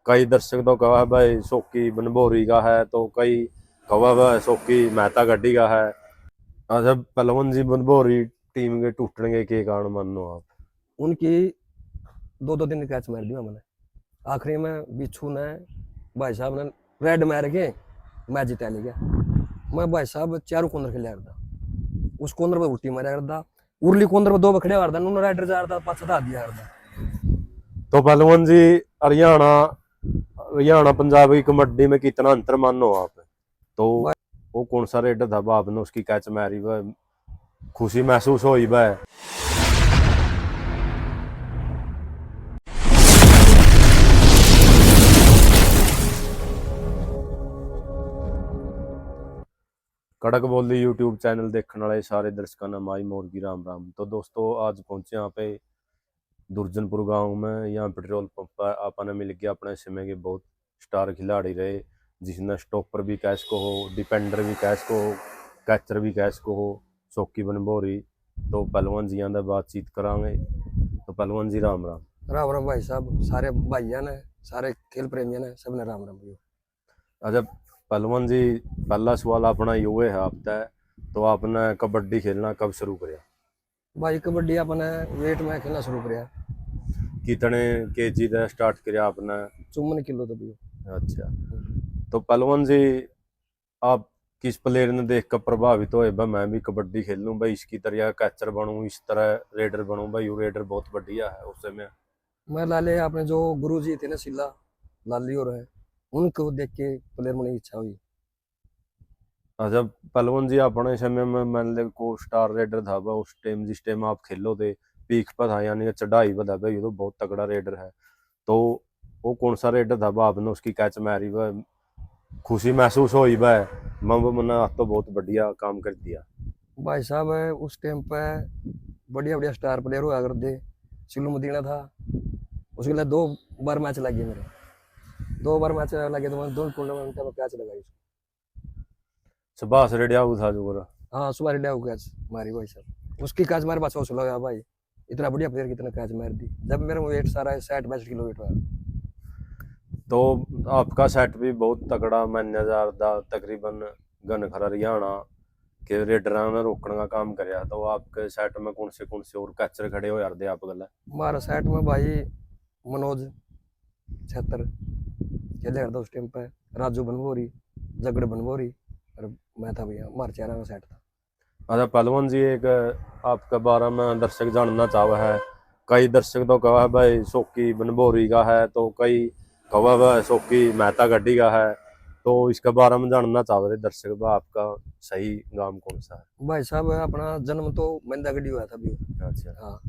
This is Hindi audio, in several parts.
कई दर्शक तो कहा भाई सोकी बनभोरी का है, तो कई कहा भाई सोकी मेहता गड्डी का है। अच्छा, पहलवान जी बनभोरी टीम के टूटने के कारण मानो आप? उनकी 2-2 दिन कैच मार दिया मैंने। आखिरी में बिच्छू ने भाई साहब ने रेड मार के मैच जिता लिया। मैं भाई साहब चारों कॉर्नर खेला करता, उस कॉर्नर पर उल्टी मारा करता, उर्ली कॉर्नर पर 2 बखड़े करता, नूनो राइडर जा रहा था, पाछा था दिया करता। तो पहलवान जी हरियाणा हरियाणा पंजाब की कबड्डी में कितना अंतर मानो आप? तो वो कौन सा रेडर था आपने उसकी कैच मारी वह खुशी महसूस हुई वह? कड़क बोली यूट्यूब चैनल देखने वाले सारे दर्शकों ने माई मोर की राम राम। तो दोस्तों आज पहुंचे यहाँ पे दुर्जनपुर गांव में। यहाँ पेट्रोल पंप पर आपने मिल गया अपने समय के बहुत स्टार खिलाड़ी रहे, जिसने स्टॉपर भी कैच को हो, डिपेंडर भी कैच को हो, कैचर भी कैच को हो, सोकी बनभोरी। तो पहलवान जी आंदा बातचीत करांगे। तो पहलवान जी राम राम। राम राम भाई साहब, सारे भाइयों ने, सारे खेल प्रेमियों ने, सबने राम राम। अच्छा पहलवान जी, पहला सवाल अपना ये है आपसे, तो आपने कबड्डी खेलना कब शुरू किया? भाई कबड्डी अपने वेट में खेलना शुरू किया। कितने केजी से स्टार्ट किया आपने? 54 किलो तो भी। अच्छा, तो पहलवान जी आप किस प्लेयर ने देख कर प्रभावित हुए भाई मैं भी कबड्डी खेल लूं भाई, इसकी तरह कैचर बनूं, इस तरह रेडर बनूं भाई, ये रेडर बहुत बढ़िया है उस समय? मैं लाले अपने जो गुरु जी थे ना सिला लाली और है, उनको देख के प्लेयर में इच्छा हुई। अच्छा पहलवान जी अपने समय में मान ले को स्टार रेडर था भाई उस टाइम, जिस टाइम आप खेलो थे पीक पर था, यानी कि चढ़ाई पर था भाई, ये तो बहुत तगड़ा रेडर है। तो वो कौन सा रेडर था भाई आपने उसकी कैच मारी भाई खुशी महसूस हुई भाई मैंने आप तो बहुत बढ़िया काम कर दिया? भाई साहब उस टाइम पे बढ़िया बढ़िया स्टार प्लेयर हुआ करते। सिल्लू मदीना था, उसके लिए 2 बार मैच लगे मेरे, 2 बार मैच लगे तो मैं 2 टूर्नामेंट में कैच लगाई। सुभाष रेडिया था जो? हाँ सुबह रेडिया को कैच मारी भाई साहब, उसकी कैच मारे पास हौसला लगा भाई, इतना बढ़िया प्लेयर कितना कैच मार दी। जब मेरा वेट सारा 60-62 किलो वेट हुआ। तो आपका सेट भी बहुत तगड़ा मान्या जा रहा तकरीबन घन खरा हरियाणा के रेडर ने रोकने का काम कराया। तो आपके सेट में कौन से और कैचर खड़े हो यार दे आप गल? हमारा सेट में भाई मनोज छतर खेले करता उस टाइम पे, राजू बनभोरी, जगड़ बनभोरी, और मैं था भैया, हमारे चेहरा का सेट था। अच्छा पहलवान जी एक आपके बारे में दर्शक जानना चाहे है, कई दर्शक तो कहा है भाई सोकी बनभोरी का है, तो कई कहा भाई सोकी मेहता गड्डी का है। तो इसके बारे में जानना चाह रहे दर्शक भाई आपका सही नाम कौन सा है? भाई साहब अपना जन्म तो मंदागढ़ी हुआ था भी। अच्छा हाँ,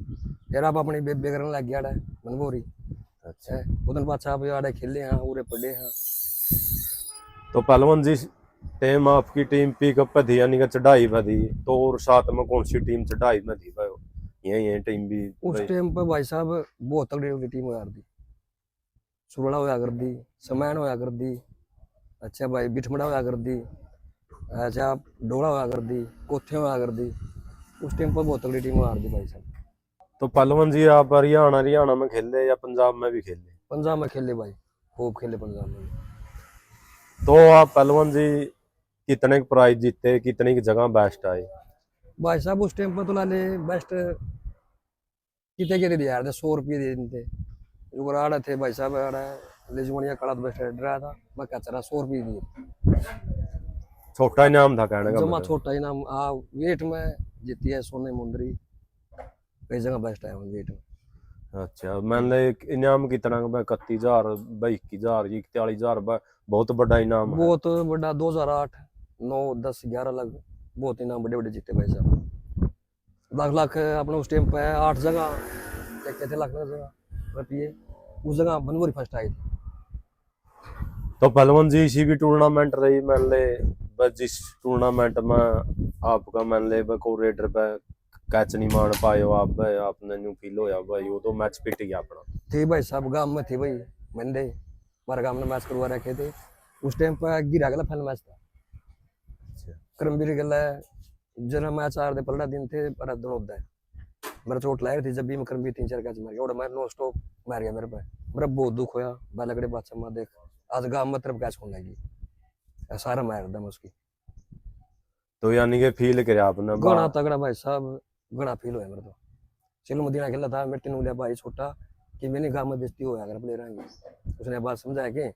फिर आप अपनी बेबे करने लग गया बनभोरी अच्छा। है, उधर पाछा आप आड़े खेले हैं, उरे पढ़े हैं। तो पहलवान जी टीम आपकी टीम पिकअप पे थी यानी कि चढ़ाई पे थी, तो और साथ में कौन सी टीम चढ़ाई में थी भाई? ये टीम भी उस भाई? टाइम पर भाई साहब बहुत तगड़ी टीम हुआ करती, सुरला होया कर दी, समैन होया कर दी, अच्छा भाई बिठमड़ा होया कर दी, अच्छा डोला होया कर दी, कोथे होया कर दी। उस टाइम पर बहुत तगड़ी टीम हुआ करती भाई साहब। तो पहलवान जी आप हरियाणा हरियाणा में खेले या पंजाब में भी खेले? पंजाब में खेले भाई, खूब खेले पंजाब में। तो आप पहलवान जी कितने प्राइज जीते, कितनी की जगह बेस्ट आए? भाई साहब उस टाइम पर तो लाले बेस्ट कितने के दे दिया यार, 100 रुपये दे देते। जो आड़े थे भाई साहब आड़े लिजवनिया काला तो बेस्ट डरा था, मैं क्या चला 100 रुपये दिए। छोटा इनाम था कहने का जमा मतलब? छोटा ही नाम वेट में जीती है सोने मुंदरी, कई जगह बेस्ट है वेट में। अच्छा मैंने एक इनाम कितना का? 31,000 भाई, 21,000 41,000 बहुत बड़ा इनाम है। बहुत बड़ा 2008, 9, 10, 11 लग बहुत इनाम बड़े बड़े जीते भाई साहब। लाख लाख अपने उस टाइम पे 8 जगह कहते थे, लाख लाख जगह रुपये उस जगह बनभोरी फर्स्ट आई थी। तो पहलवान जी इसी भी टूर्नामेंट रही मान ले बस, जिस टूर्नामेंट में आपका मान ले को रेडर पे कैच नहीं मार पाए हो आप भाई, आपने न्यू फील होया भाई वो तो मैच पिट गया अपना? थी भाई साहब गांव में थी भाई, मंडे हमारे गांव में मैच करवा रखे थे। उस टाइम पर गिरा गला फाइनल मैच था, अच्छा करमबीर गला जरा मैच आ रहे 15 दिन थे पर दोनों होता है। मेरा चोट लग रही थी जब भी मैं करमबीर 3-4 कैच मार गया और मैं नो स्टॉप मार गया मेरे पे। मेरा बहुत दुख होया बालगड़े बादशाह मां देख आज गांव में तरफ कैच होने लगी सारा मार दम उसकी तो यानी कि फील करे आपने घना तगड़ा भाई साहब घना फील होया मेरे तो चलो मदीना खेला था मेरे तीनों लिया भाई छोटा कि मैंने गांव में बेइज्जती होया अगर प्लेयर आएंगे उसने बात समझाया कि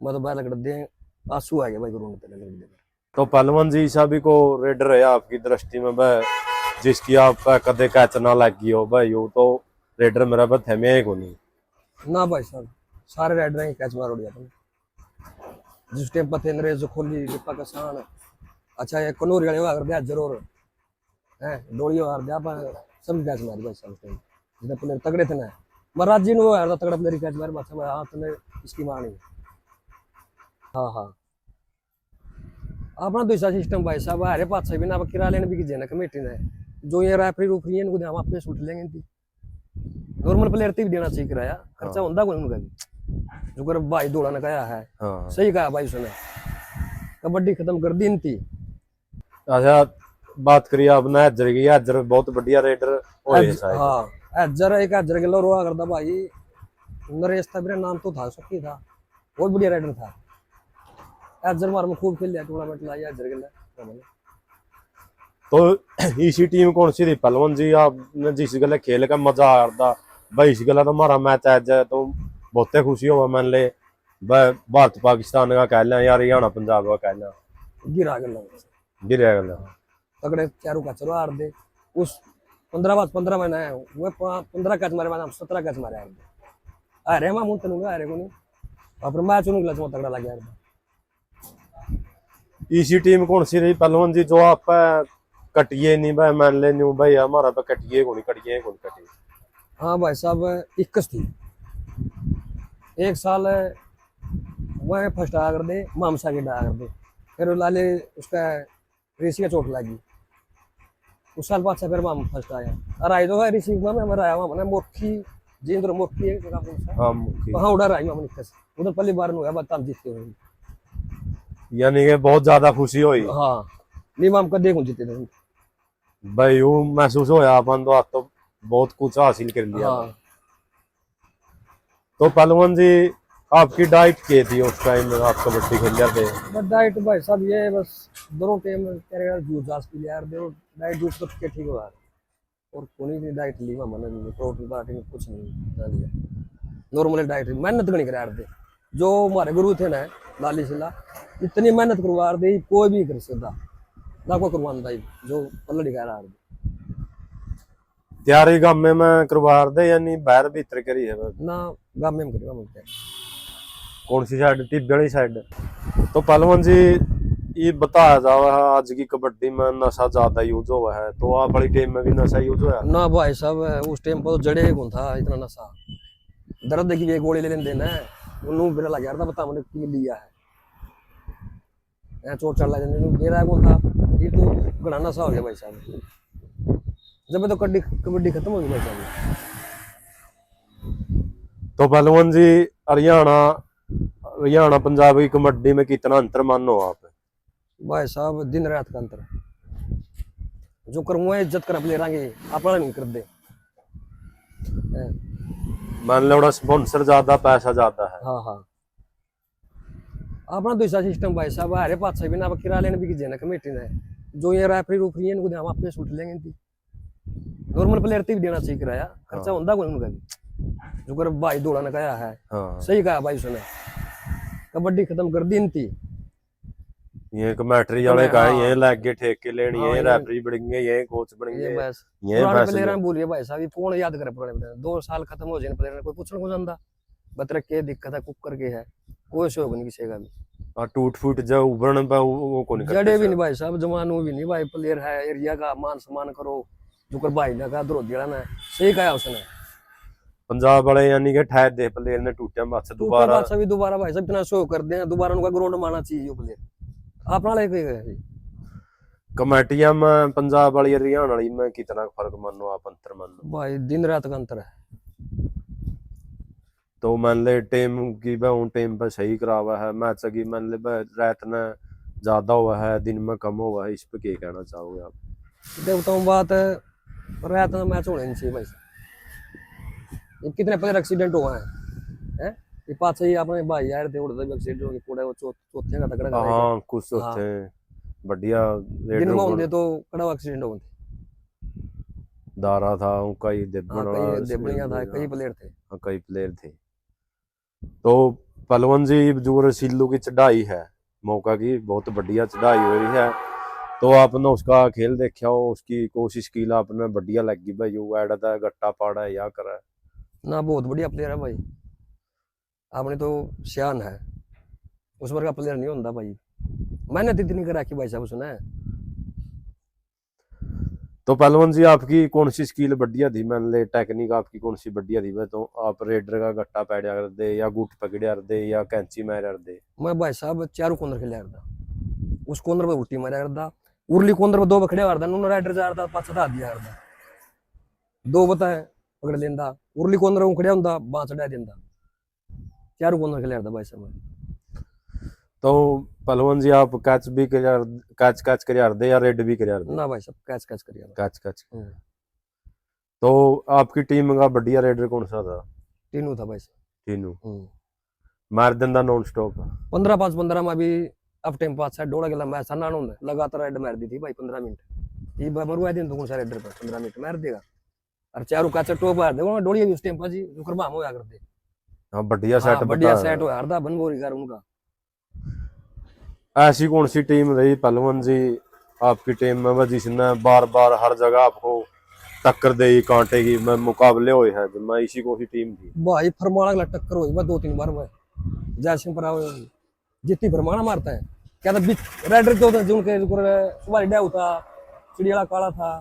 मैं तो बालगड़ दे आंसू आ गया भाई रोने पे लग गए तो पहलवान जी ईसा भी को रेडर है आपकी दृष्टि में भाई जिसकी आप कदे कैच ना लगी हो भाई वो तो रेडर मेरा बस थमे को नहीं ना भाई साहब सारे राइडर ही कैच मार उड़िया था जिस टाइम पते नरेश खोली लिपा का सान अच्छा ये कनूर वाले अगर दिया जरूर है डोलियो हार दिया पर सब कैच मारी भाई साहब टाइम जितने प्लेयर तगड़े थे ना महाराज जी ने वो यार तगड़ा प्लेयर कैच मारे बादशाह हाँ तूने इसकी मानी हाँ हाँ अपना दूसरा सिस्टम भाई साहब अरे पास भी ना अब किराया लेने भी की जेना कमेटी ने जो ये रेफरी रूफरी है इनको हम आपने छूट लेंगे इनकी नॉर्मल प्लेयर भी देना चाहिए किराया खर्चा होता कोई उनका भी जो कर भाई दौड़ा ने कहा है हाँ सही कहा भाई उसने कबड्डी खत्म कर दी इनकी अच्छा बात करिए आपने हजर की हजर बहुत बढ़िया रेडर होए शायद हाँ हजर एक हजर किलो रोआ करता भाई नरेश था मेरा नाम तो था सुखी था बहुत बढ़िया राइडर था हजर मार में खूब खेल लिया टूर्नामेंट लाया हजर के लिए तो इसी टीम कौन सी थी पहलवान जी आपने जिस गले खेल का मजा आ रहा भाई इस गला तो हमारा मैच है जाए तो बहुत खुशी हुआ मान ले भारत पाकिस्तान का कह लें यार हरियाणा पंजाब का कह लें गिरा गया गिर गया तगड़े चारों का चलो हार दे उस 15 महीना है वो 15 कैच मारे बाद हम 17 कैच मारे हार दे अरे मैं मुंह तनूंगा अरे को नहीं अपने मैच उन्हें गलत में तगड़ा लग गया इसी टीम कौन सी रही पहलवान जी जो आप कटिए नहीं भाई मान ले नहीं भाई हमारा पे कटिए को नहीं कटिए को नहीं कटिए हाँ भाई साहब 21 थी एक साल वह फर्स्ट आ कर दे मामसा के डा कर दे फिर लाले उसका ऋषि का चोट लगी उस साल बाद से फिर माम फर्स्ट आया और आई तो है ऋषि में हमारा आया वहाँ मोखी जिंद्र मोखी है जगह कौन सा हाँ वहाँ उड़ा रहा है निकस उधर पहली बार हुआ बात हम जीतते हुए यानी कि बहुत ज्यादा खुशी हुई हाँ नहीं माम का देखूं जीते थे भाई वो महसूस होया अपन तो आप तो बहुत कुछ हासिल कर लिया हाँ तो पहलवान जी आपकी डाइट क्या थी उस टाइम आप कबड्डी खेल रहे थे बस डाइट भाई साहब ये बस दोनों टाइम यार जूस जास पी लिया यार देखो डाइट जूस तो के ठीक हुआ और कोई नहीं डाइट ली मैंने प्रोटीन पार्टी कुछ नहीं ना लिया नॉर्मल डाइट मेहनत नहीं करा थे जो हमारे गुरु थे ना लाली सिला इतनी मेहनत करवा दे कोई भी कर सकता ना कोई करवाता जो पल्लड़ी कह रहा तैयारी गांव में मैं करवा दे यानी बाहर भीतर करी है ना गाँव में करेगा मिलते कौन सी साइड टिब्बे वाली साइड तो पहलवान जी ये बताया जावा है आज की कबड्डी में नशा ज्यादा यूज हुआ है तो आप वाली टीम में भी नशा यूज हुआ ना भाई साहब उस टाइम पर जड़े कौन था इतना नशा दर्द की भी एक गोली ले लेने देना है उन्होंने मेरा लग था बता मैंने की लिया है चोट चढ़ लग मेरा कौन था ये तो घना नशा हो गया भाई साहब जब तो कबड्डी खत्म हो गई भाई साहब तो पहलवान जी हरियाणा पंजाब की कबड्डी में कितना अंतर मानो आप भाई साहब दिन रात का अंतर जो करूँगा इज्जत कर प्लेयर आगे अपना नहीं कर दे मान लो स्पॉन्सर ज्यादा पैसा ज्यादा है हाँ हाँ अपना दूसरा सिस्टम भाई साहब अरे पास भी ना अब किराया लेने भी की जेना कमेटी ने जो ये रेफरी रूफरी है इनको हम आपने छूट लेंगे इनकी नॉर्मल प्लेयर भी देना चाहिए किराया खर्चा होता कोई उनका भी जो कर भाई दौड़ा ने कहा है हाँ सही कहा भाई उसने कबड्डी खत्म कर दी इनकी ये कमेंट्री वाले का हाँ। ये लग गए ठेके लेनी हाँ, ये ये- रेफरी बढ़ेंगे ये कोच ये बढ़ेंगे बस ये पुराने पैसे प्लेयर बोलिए भाई साहब ये कौन याद करे पुराने प्लेयर 2 साल खत्म हो जाए प्लेयर कोई पूछने को जानता बतरे के दिक्कत है कुकर के है कोई शौक नहीं किसी का भी और टूट फूट जो उभरन पे वो को नहीं जड़े भी नहीं भाई साहब जमानो भी नहीं भाई प्लेयर है एरिया का मान सम्मान करो जो कर भाई लगा द्रोदिया ने सही कहा उसने पंजाब वाले यानी कि ठहर दे प्लेयर ने टूटा मत दोबारा सभी दोबारा भाई साहब इतना शो कर दे दोबारा उनका ग्राउंड माना चाहिए वो प्लेयर अपना ले कमेटियां में पंजाब वाली हरियाणा वाली में कितना फर्क मानो आप अंतर मानो भाई दिन रात का अंतर है तो मान ले टीम की उन टीम पर सही करावा है मैच की मान ले रात ने ज्यादा हुआ है दिन में कम हुआ है इस पे क्या कहना चाहोगे आप देखता हूँ बात रात में मैच होने नहीं चाहिए भाई साहब कितने प्लेयर एक्सीडेंट हुआ है ये पास ही अपने भाई यार थे उड़ते भी एक्सीडेंट हो गए पूरा वो चौथे का तगड़ा कर हाँ कुछ हाँ होते बढ़िया दिन रेडर में को होंगे तो कड़ा एक्सीडेंट हो गए दारा था उनका ही देबन हाँ वाला कई देवड़िया था कई हाँ प्लेयर थे हाँ, कई प्लेयर थे। तो पलवन जी जो रसीलू की चढ़ाई है मौका की बहुत बढ़िया चढ़ाई हो रही है। तो आपने उसका खेल देखा हो उसकी कोशिश की ला आपने बढ़िया लगी भाई जो ऐड था गट्टा पाड़ा है या करा है। ना बहुत बढ़िया प्लेयर है भाई आपने तो शान है उस बार का प्लेयर नहीं होता भाई मैंने तो इतनी करा कि भाई साहब सुना है तो पहलवान जी आपकी कौन सी स्किल बढ़िया थी मान ले टेक्निक आपकी कौन सी बढ़िया थी मैं तो आप रेडर का गट्टा पैड़ा कर दे या गुट पकड़िया कर दे या कैंची मार कर दे। मैं भाई साहब चारों कॉर्नर खेला करता उस कॉर्नर पे उल्टी मारा करता उर्ली कॉर्नर पे दो बखड़े करता नून राइडर जा रहा पास हटा दिया करता दो बताए पकड़ लेंदा उर्ली कॉर्नर में खड़िया हुंदा बांह चढ़ा देंदा चारों कॉर्नर खेला करता भाई साहब मैं। तो पहलवान जी आप कैच भी कैच कैच कर दे या रेड भी कर दे ना भाई साहब कैच कैच करिया कैच कैच। तो आपकी टीम का बढ़िया रेडर कौन सा था। तीनों था भाई साहब तीनों मार देंदा नॉन स्टॉप 15-5-15 में भी अब टाइम पास है डोड़ा गला मैच ना लगातार राइड मार दी थी भाई 15 मिनट ये मरवा दिन तो सारे राइडर पर 15 मिनट मार देगा और चारों का टॉप मार देगा डोड़िया भी उस टाइम पर जी करबा हम होया करते हाँ बढ़िया हाँ सेट बढ़िया बता सेट हो हारदा बनबोरी कर उनका ऐसी कौन सी टीम रही पहलवान जी आपकी टीम में वह जिसने बार बार हर जगह आपको टक्कर दे कांटे की में मुकाबले हुए हैं तो मैं इसी को ही टीम थी। भाई फरमाना गला टक्कर हुई मैं 2-3 बार में जय सिंह पर जितनी फरमाना मारता है क्या था राइडर जो था जिनके सुबह डा था चिड़ियाला काला था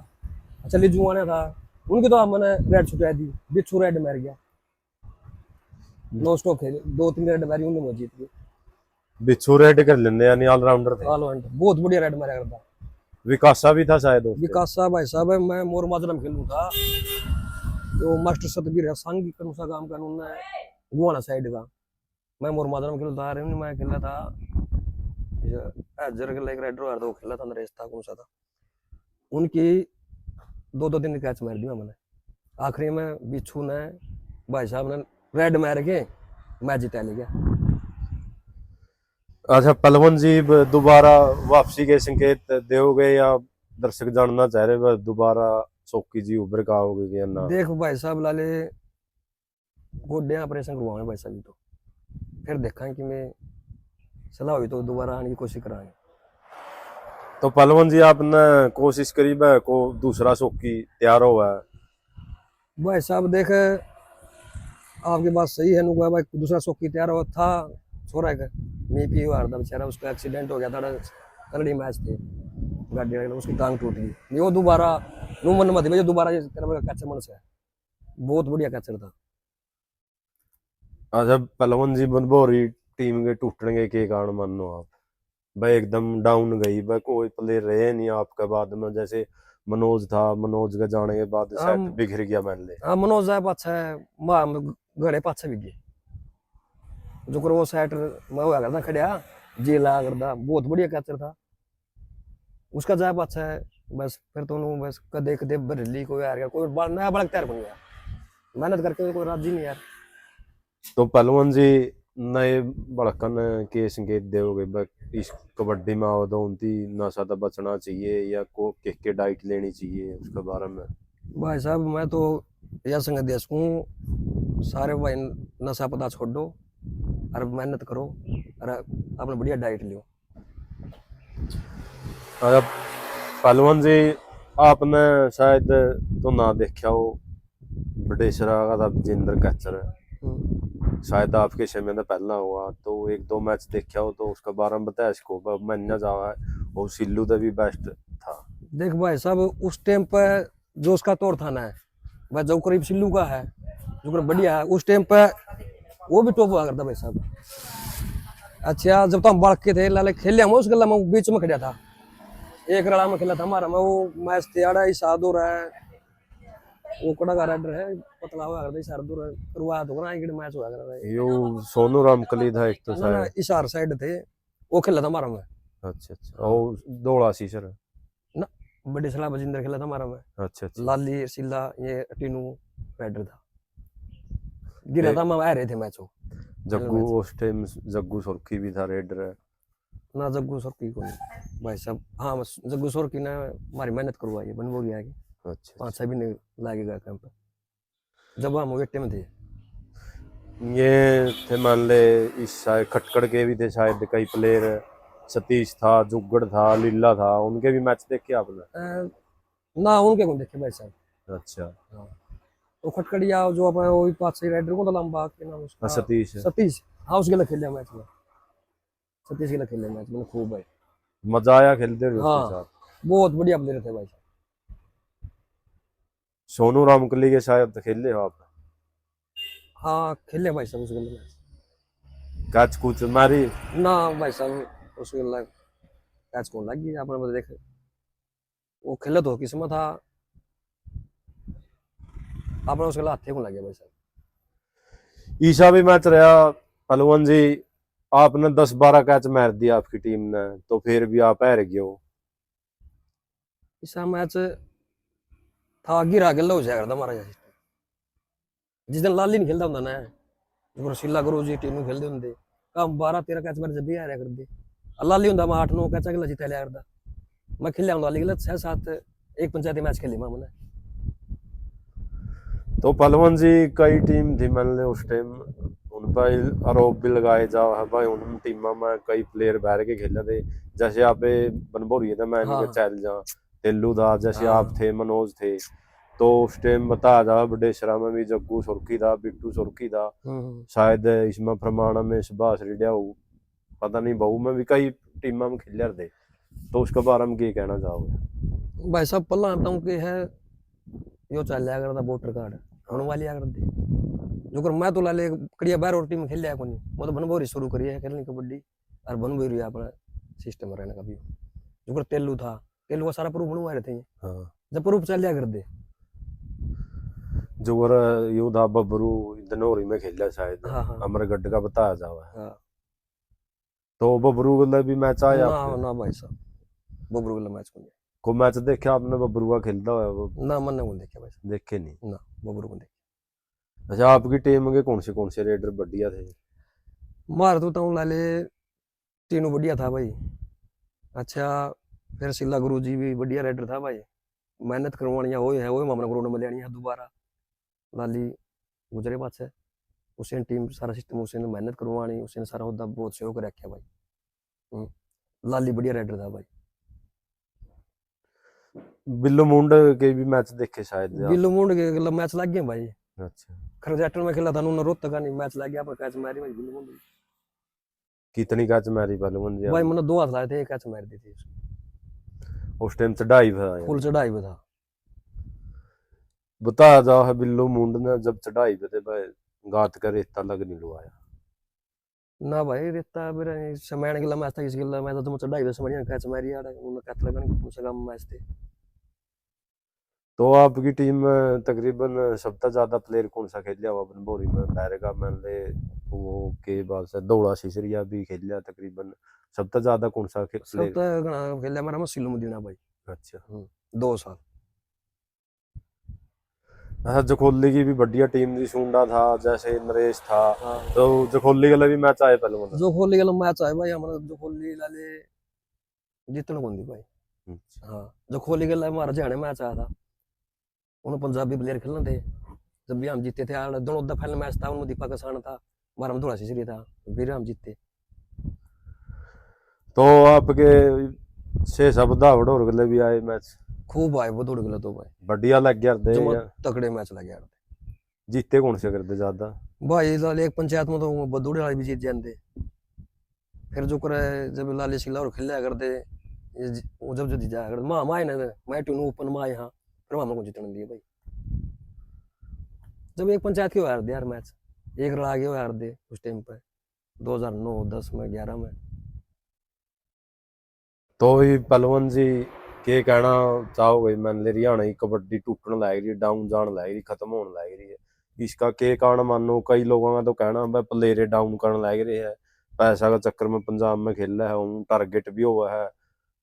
चली जुआना था उनकी तो मैंने रेड छुटा दी बिच्छू रेड मार गया नो स्टॉप खेले 2-3 रेड मारी उन्होंने जीत गए बिच्छू रेड कर लेने यानी ऑलराउंडर थे। ऑलराउंडर बहुत बढ़िया रेड मारा करता विकासा भी था शायद उससे। विकास साहब भाई साहब मैं मोर माजरम खेलूं था तो मास्टर सतबीर है सांगी करूँ सा काम कानून है गुआना साइड का मैं मोर माजरम खेलता था मैं खेला था जर के एक राइडर तो खेला था नरेश था कौन सा था उनकी 2-2 दिन कैच मार दिया मैंने आखिरी में बिच्छू ने भाई साहब ने रेड मार के मैच जिता लिया। अच्छा पहलवान जी दोबारा वापसी के संकेत दोगे या दर्शक जानना चाह रहे हैं दोबारा सोकी जी उभर का आओगे या ना। देख भाई साहब लाले गोड्डे ऑपरेशन करवाए भाई साहब तो फिर देखा कि मैं सलाह हुई तो दोबारा आने की कोशिश कराएंगे। तो पहलवान जी आपने कोशिश करी को दूसरा सोकी तैयार हुआ है। भाई साहब देख आपकी बात सही है नुका भाई दूसरा सोकी तैयार हुआ था छोरा का मैं पी हार था बेचारा उसका एक्सीडेंट हो गया था तगड़ी मैच थे गाड़ी उसकी टांग टूट गई नहीं वो दोबारा नो मन मत जो दोबारा कैचर मन से बहुत बढ़िया कैचर था। अच्छा पहलवान जी बनभोरी टीम के टूटने के कारण मानो आप भाई एकदम डाउन गई भाई कोई प्लेयर रहे नहीं आपके बाद में जैसे मनोज था मनोज के जाने के बाद सेट बिखर गया मान ले। हाँ मनोज है पाछा गड़े पाछा भी गए जो वो सेट मैं हुआ करता खड़िया जेला करता बहुत बढ़िया कैचर था उसका जाए पाछा है बस फिर तो बस कदे कदे बरली कोई आ गया कोई नया बड़ा तैयार बन गया मेहनत करके कोई राजी नहीं यार। तो पहलवान जी नए बड़कन के संकेत दोगे इस कबड्डी में आओ तो उनकी नशा तो बचना चाहिए या को के डाइट लेनी चाहिए उसके बारे में। भाई साहब मैं तो यह संगत दे सकूँ सारे भाई नशा पदार्थ छोड़ दो और मेहनत करो और अपने बढ़िया डाइट लियो। अच्छा पहलवान जी आपने शायद तो ना देखा हो बडेसरा का था विजेंद्र कैचर शायद आपके समय में पहला हुआ तो 1-2 मैच देखा हो तो उसका बारे में बताया इसको मैंने जावा है और सिल्लू का भी बेस्ट था। देख भाई साहब उस टाइम पर जो उसका तौर था ना वह जो करीब सिल्लू का है जो बढ़िया है उस टाइम पर वो भी टॉप हुआ करता भाई साहब। अच्छा जब तो हम बढ़ के थे लाले खेले हम उस गला में बीच में खड़ा था एक रड़ा में खेला था हमारा मैं वो मैच तैयारा इशारा हो रहा है वो कड़ा का राइडर है पतला हुआ करता इशारा दूर करवा तो ना एक मैच हुआ कर रहा है यो सोनू रामकली था एक तो शायद इशार साइड थे वो खेला था हमारा में। अच्छा अच्छा और दौड़ा सी सर ना बड़े सलाह बजिंदर खेला था हमारा में। अच्छा अच्छा लाली सिल्ला ये टीनू राइडर था गिरा था हम आ रहे थे मैच जग्गू उस टाइम जग्गू सुर्खी भी था रेडर है। ना जग्गू सुर्खी को नहीं भाई साहब। हाँ बस जग्गू सुर्खी ने हमारी मेहनत करवाई है बनभोगी आगे। अच्छा 5-6 महीने लागेगा कैंप जब हम वेटे में थे। ये थे मान ले इस शायद खटखड़ के भी थे शायद कई प्लेयर, सतीश था, जुग्गड़ था, लीला था, उनके भी मैच देखे आपने? ना उनके को देखे भाई साहब। अच्छा हाँ तो खटखड़िया जो अपना वही 5-6 राइडर को तो लंबा के नाम हाँ उसका सतीश सतीश। हाँ उसके लिए खेले मैच में। सतीश के लिए खेले मैच में खूब भाई। मजा आया खेलते हुए उसके हाँ साथ। बहुत बढ़िया प्लेयर थे भाई साहब। सोनू रामकली के शायद खेले हो आप? हाँ खेले भाई साहब उसके लिए मैच। कैच कुछ मारी? ना भाई साहब उसके लिए कैच कौन लग गई आपने बता देखे। वो खेले तो किस्मत था आपने उसके लिए हाथे को लग गया भाई साहब। ईशा भी मैच रहा पहलवान जी, आपने 10-12 कैच मार दिया आपकी टीम ने, तो फिर भी आप हार गए हो। इसा मैच था गिरा के लो जाएगा हमारा जिस दिन लाली नहीं खेलता होंगे ना जो रसीला गुरु जी टीम खेलते होंगे कम 12-13 कैच मेरे जब भी आया करते लाली होंगे मैं 8-9 कैच अगला जीता लिया करता। मैं खेलिया लाली गलत 6-7 एक पंचायती मैच खेली मैं मैंने। तो पहलवान जी कई टीम थी मान ले उस टाइम, उन पर आरोप भी लगाए जाओ है भाई उन टीमों में कई प्लेयर बाहर के खेले थे, जैसे आप बनभोरिया था, मैं नहीं हाँ चल जा तेलू था, जैसे आप हाँ थे मनोज थे, तो उस टाइम बताया जा बडेसरा में भी जग्गू सुर्खी था, बिट्टू सुर्खी था, शायद इसमें प्रमाण में सुभाष रिडिया हो, पता नहीं बहू में भी कई टीमों में खेले थे, तो उसके बारे में क्या कहना चाहोगे? भाई साहब पल्ला बताऊं कि है यो चल लिया करता वोटर कार्ड होने वाली आ करती जो कर मैं तो लाले कड़िया बाहर और टीम खेल लिया कोनी मैं तो बनभोरी शुरू करी है खेलनी कबड्डी और बनभोरी अपना सिस्टम रहने का भी जो कर तेलू था तेलू का सारा प्रूफ बनवा रहे थे हाँ जब प्रूफ चल लिया कर दे। जो यू था बबरू धनौरी में खेला शायद, हाँ हाँ अमरगढ़ का बताया जावा है, हाँ तो बबरू वाला भी मैच आया ना आपके? ना भाई साहब बबरू वाला मैच को को मैच देखा आपने बबरू का खेलता हुआ वो? ना मन नहीं देखा भाई साहब देखे नहीं? ना बबरू को देखे। अच्छा आपकी टीम के कौन से रेडर बढ़िया थे? मार तो ताऊ लाले तीनों बढ़िया था भाई। अच्छा फिर सिल्ला गुरु जी भी बढ़िया राइडर था भाई। मेहनत करवानी है वो मामला करोड़ में लेनी है दोबारा लाली गुजरे बात से उसे टीम सारा सिस्टम उसे मेहनत करवानी उसे सारा होता बहुत सहयोग रखा भाई। लाली बढ़िया राइडर था भाई। बिल्लू मुंड के भी मैच देखे शायद आप? बिल्लू मुंड के मतलब मैच लग गए भाई। अच्छा खरजाटन में खेला था उन्होंने रोहतक का नहीं मैच लग गया पर कैच मारी भाई बिल्लू मुंड कितनी कैच मारी पहलवान जी भाई आपने? मैंने 2 हाथ लाए थे एक कैच मार दी थी उस टाइम चढ़ाई था फुल चढ़ाई पे था। बताया जा है बिल्लू मुंड ने जब चढ़ाई पे थे भाई गात का रेता लग नहीं लुआया? ना भाई रेता मेरा समय के मैच था किसी के मैं तो तुम चढ़ाई पे समझ कैच मारी यार उन्होंने कैच लगा नहीं कम से कम मैच थे। तो आपकी टीम में तकरीबन सबसे ज्यादा प्लेयर कौन सा खेल लिया हुआ बनभोरी में बैरेगा मान ले, वो के बाद से दौड़ा सिसरिया भी खेल लिया तकरीबन, सबसे ज्यादा कौन सा सब प्लेयर? तो खेला मेरा सिल्लू मदीना भाई। अच्छा 2 साल। अच्छा जखोली की भी बढ़िया टीम थी, सुंडा था जैसे नरेश था, हाँ तो जखोली के लिए भी मैच आए पहले मतलब? जो खोली गल मैच आए भाई हमारा जो खोली लाले जीतने को नहीं भाई। अच्छा। हाँ जो खोली गल हमारा जहाने मैच आया था उन्होंने पंजाबी प्लेयर खेलने थे जब भी हम जीते थे यार दोनों दा फाइनल मैच था उनमें दीपक आसान था हमारा में थोड़ा सिसरी था फिर हम जीते। तो आपके छह सब दावड़ और गले भी आए मैच? खूब आए वो दौड़ गए तो भाई बढ़िया लग गया दे जमा या तगड़े मैच लगे यार। जीते कौन से करते ज्यादा? भाई लाले एक पंचायत में तो बदौड़े वाले भी जीत जाते फिर जो करे जब लाले सिला और खेला करते वो जब जो जीत जाया करते माँ माए ना मैं टून ओपन माए हाँ फिर हम को जीतने दिए भाई। जब एक पंचायत की हार दे यार मैच एक रड़ा आगे हार दे उस टाइम पे 2009 10 में 11 में। तो ये पहलवान जी के कहना चाहोगे मान ले हरियाणा की कबड्डी टूटने लग रही है, डाउन जान लग रही, खत्म होने लग रही है, इसका के कारण मानो कई लोगों का तो कहना है प्लेयर डाउन करने लग रहे हैं, पैसा का चक्कर में पंजाब में खेल रहा है, उन टारगेट भी हुआ है,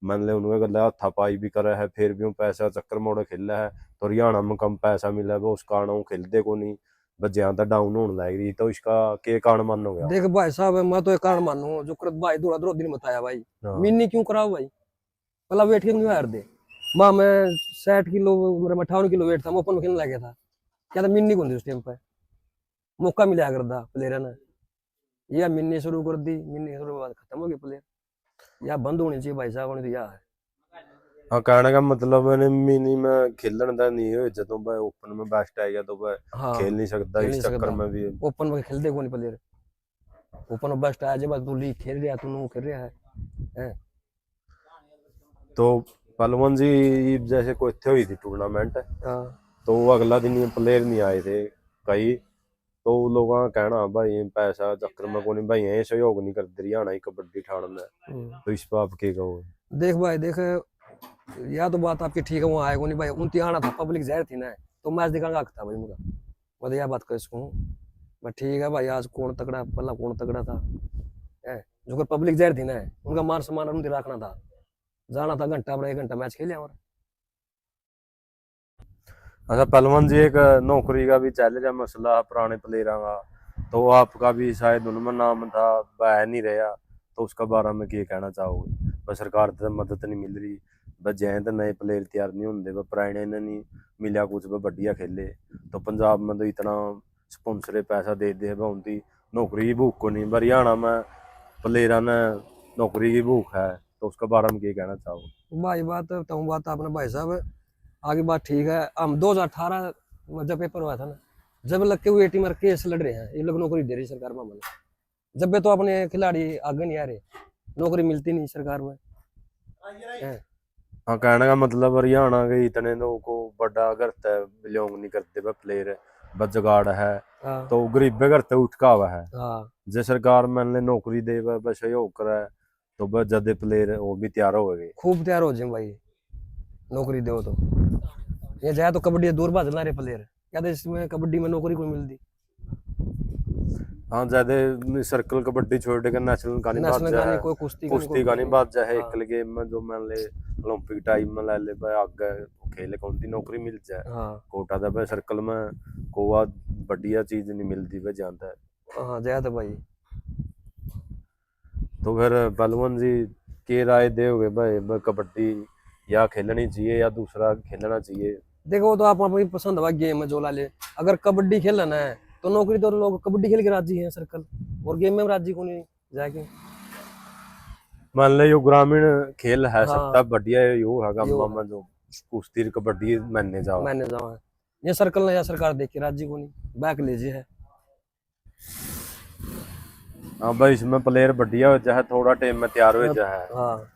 मान ले उन्होंने गल हाथापाई भी करा है, फिर भी पैसा चक्कर में खेल रहा है, तो हरियाणा में कम पैसा मिला है, उस कारण वो खेलते को नहीं, बस ज्यादा डाउन होने लग रही, तो इसका क्या कारण मानोगे आप? देख भाई साहब, मैं तो एक कारण मानू जो कर भाई दूरा दूरा दिन बताया भाई, हाँ। मिनी क्यों कराओ भाई, पहला वेट क्यों हार दे। माँ मैं 60 किलो, मेरा 58 किलो वेट था, मैं ओपन में खेलने लगा था, क्या था मिनी कौन थी उस टाइम पे, मौका मिला करता प्लेयर ने, या मिनी शुरू कर दी, मिनी शुरू के बाद खत्म हो गया प्लेयर, या बंद होनी चाहिए भाई साहब, होनी तो या है। हाँ, कहने का मतलब मैंने मिनी में खेलन का नहीं है, जदों मैं ओपन में बेस्ट आ गया तो मैं हाँ खेल नहीं सकता, खेल इस नहीं चक्कर सकता, में भी। ओपन में खेलते कौन प्लेयर, ओपन में बेस्ट आया जब तू लीग खेल रहा, तू खेल रहा है। तो पलवन जी जैसे कोई थे हुई थी टूर्नामेंट, हाँ तो वो अगला दिन ये प्लेयर नहीं आए थे कई, तो लोगों का कहना भाई पैसा चक्कर में कोई भाई ये सहयोग नहीं करते हरियाणा ही कबड्डी ठाण में, तो इस पर आप क्या कहो? देख भाई देख, या तो बात आपकी ठीक है, वो आएगा नहीं भाई, उनती आना था, पब्लिक जहर थी ना, तो मैच दिखाने का हक था भाई उनका, मैं तो यह बात कर इसको, मैं ठीक है भाई, आज कौन तगड़ा, पहला कौन तगड़ा था है, जो पब्लिक जहर थी ना, उनका मान सम्मान उनसे रखना था, जाना था घंटा अपना 1 घंटा मैच खेले और। अच्छा पलवन जी, एक नौकरी का भी चैलेंज है मसला पुराने प्लेयरों का, तो आपका भी शायद उनमें नाम था, वह नहीं रहा, तो उसका बारे में क्या कहना चाहोगे? बस सरकार से मदद नहीं मिल रही, बस जैन तो नए प्लेयर तैयार नहीं होंगे, बस पुराने ने नहीं मिला कुछ, बस बढ़िया खेले, तो पंजाब में तो इतना स्पॉन्सर पैसा दे दे उनकी नौकरी की भूख को नहीं, हरियाणा में प्लेयरों ने नौकरी की भूख है, तो उसके बारे में क्या कहना चाहोगे? भाई बात बताऊँ, बात आपने भाई साहब आगे बात ठीक है, हम 2018 में जब पेपर हुआ था ना, जब लग के हुए टीम केस लड़ रहे हैं, ये लोग नौकरी दे रही सरकार में हमें, जब भी तो अपने खिलाड़ी आगे नहीं आ रहे, नौकरी मिलती नहीं सरकार में है। हाँ, कहने का मतलब हरियाणा के इतने लोगों को बड़ा घर से बिलोंग नहीं करते वह प्लेयर, बस जुगाड़ है, हाँ तो गरीबे घर से उठका हुआ है, हाँ जे सरकार मान ले नौकरी दे वह सहयोग करे, तो वह जदे प्लेयर वो भी तैयार हो गए। खूब तैयार हो जाए भाई, नौकरी दो तो, ये जाए तो कबड्डी दूर भाग रहे प्लेयर, क्या था इसमें कबड्डी में नौकरी कोई मिलती, हाँ, ज्यादा सर्कल कबड्डी छोड़ के नेशनल का नहीं बात नेशनल जा का नहीं, है, कोई कुश्ती कुश्ती का नहीं बात जा है, हाँ एकल गेम में जो मान ले ओलंपिक टाइम में ले ले भाई आगे खेले कौन सी नौकरी मिल जाए, हाँ कोटा था भाई सर्कल में कोई बढ़िया चीज नहीं मिलती भाई जानता है। हाँ जया था भाई। तो फिर पहलवान जी के राय दोगे भाई, कबड्डी या खेलनी चाहिए या दूसरा खेलना चाहिए? देखो वो तो आप अपनी पसंद है गेम है जो ला ले, अगर कबड्डी खेलना है तो नौकरी तो लोग कबड्डी खेल के राजी हैं सर्कल, और गेम में राजी को नहीं जाके। मान लो यो ग्रामीण खेल है हाँ सकता बढ़िया यो है यो गाँव है, में जो कुश्ती कबड्डी मानने जाओ। मैंने जाओ है, ये सर्कल ने या सरकार देख के राजी को नहीं बैक लीजिए है। हाँ भाई, इसमें प्लेयर बढ़िया हो जाए, थोड़ा टाइम में तैयार हो जाए, हाँ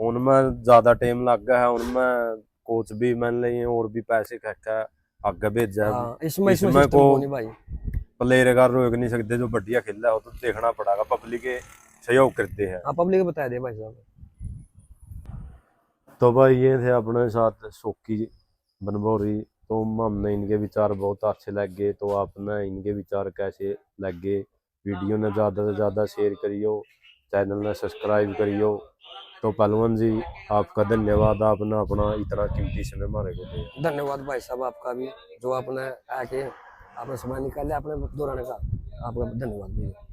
उनमें ज्यादा टाइम लग गया है, उनमें कोच भी मान ले और भी पैसे खर्चा आगे भेजा है। हाँ इसमें इसमें सिस्टम को को नहीं भाई। प्लेयर का रोक नहीं सकते, जो बढ़िया खेल रहा है वो तो देखना पड़ेगा, पब्लिक के सहयोग करते हैं। हाँ पब्लिक बता दे भाई साहब। तो भाई ये थे अपने साथ सोकी बनभौरी, तो हमने इनके विचार बहुत अच्छे लगे, तो आपने इनके विचार कैसे लगे? वीडियो ने ज़्यादा से ज़्यादा शेयर करियो, चैनल ने सब्सक्राइब करियो। तो पहलवान जी आपका धन्यवाद, आपने अपना इतना कीमती समय हमारे को दिया। धन्यवाद भाई साहब आपका भी, जो आपने आके आपने समय निकाले आपने दोहराने का, आपका धन्यवाद भैया।